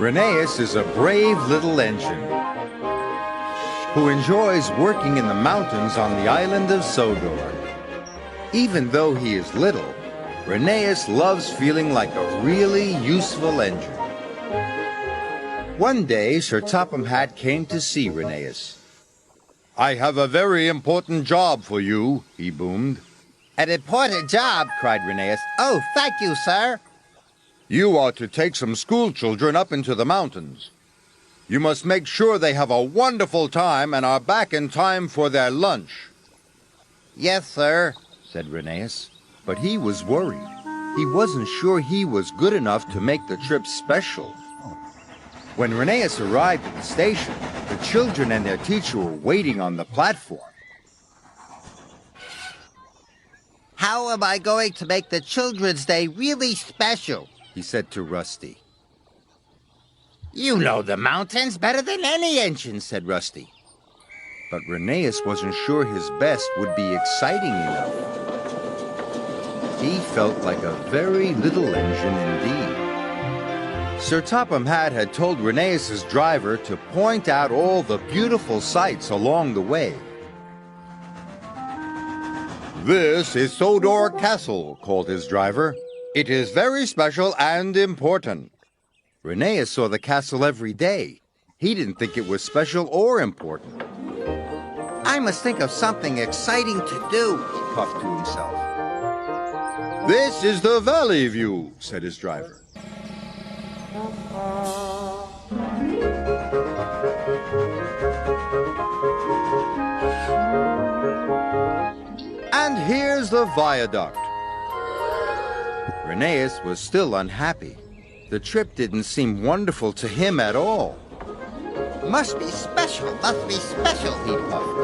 Rheneas is a brave little engine who enjoys working in the mountains on the island of Sodor. Even though he is little, Rheneas loves feeling like a really useful engine. One day, Sir Topham Hatt came to see Rheneas. "I have a very important job for you," he boomed. "An important job?" cried Rheneas. "Oh, thank you, sir." "You are to take some school children up into the mountains. You must make sure they have a wonderful time and are back in time for their lunch." "Yes, sir," said Rheneas. But he was worried. He wasn't sure he was good enough to make the trip special. When Rheneas arrived at the station, the children and their teacher were waiting on the platform. "How am I going to make the Children's Day really special?" he said to Rusty. "You know the mountains better than any engine," said Rusty. But Rheneas wasn't sure his best would be exciting enough. He felt like a very little engine indeed. Sir Topham Hatt had told Rheneas's driver to point out all the beautiful sights along the way. "This is Sodor Castle," called his driver. "It is very special and important." Rheneas saw the castle every day. He didn't think it was special or important. "I must think of something exciting to do," he puffed to himself. "This is the valley view," said his driver. "And here's the viaduct." Rheneas was still unhappy. The trip didn't seem wonderful to him at all. Must be special, he puffed.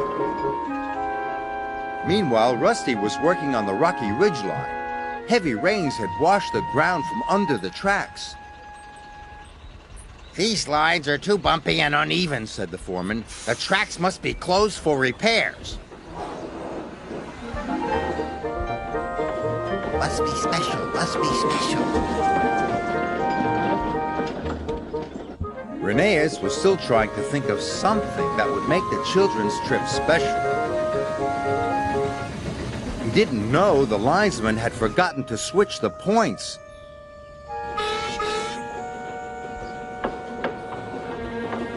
Meanwhile, Rusty was working on the rocky ridgeline. Heavy rains had washed the ground from under the tracks. "These lines are too bumpy and uneven," said the foreman. "The tracks must be closed for repairs." Must be special, must be special. Rheneas was still trying to think of something that would make the children's trip special. He didn't know the linesman had forgotten to switch the points.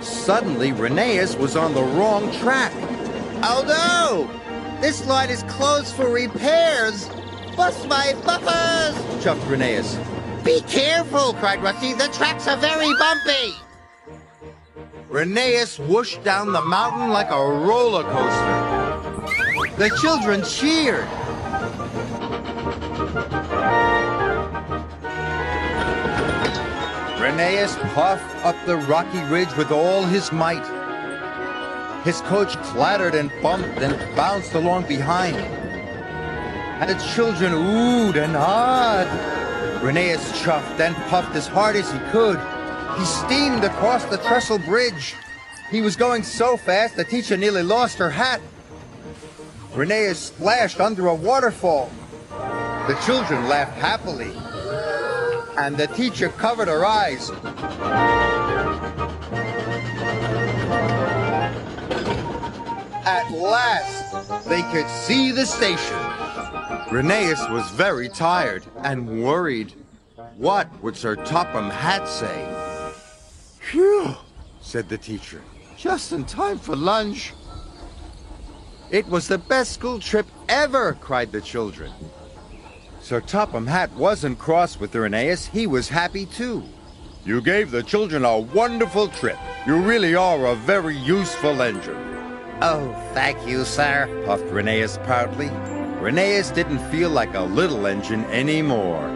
Suddenly, Rheneas was on the wrong track. "Oh no! This line is closed for repairs! Bust my bumpers!" chuffed Rheneas. "Be careful!" cried Rusty. "The tracks are very bumpy!" Rheneas whooshed down the mountain like a roller coaster. The children cheered. Rheneas puffed up the rocky ridge with all his might. His coach clattered and bumped and bounced along behind. And the children oohed and ahed. Rheneas chuffed and puffed as hard as he could. He steamed across the trestle bridge. He was going so fast the teacher nearly lost her hat. Rheneas splashed under a waterfall. The children laughed happily. And the teacher covered her eyes. At last, they could see the station. Rheneas was very tired and worried. What would Sir Topham Hatt say? "Phew," said the teacher. "Just in time for lunch." "It was the best school trip ever," cried the children. Sir Topham Hatt wasn't cross with Rheneas. He was happy too. "You gave the children a wonderful trip. You really are a very useful engine." "Oh, thank you, sir," puffed Rheneas proudly. Rheneas didn't feel like a little engine anymore.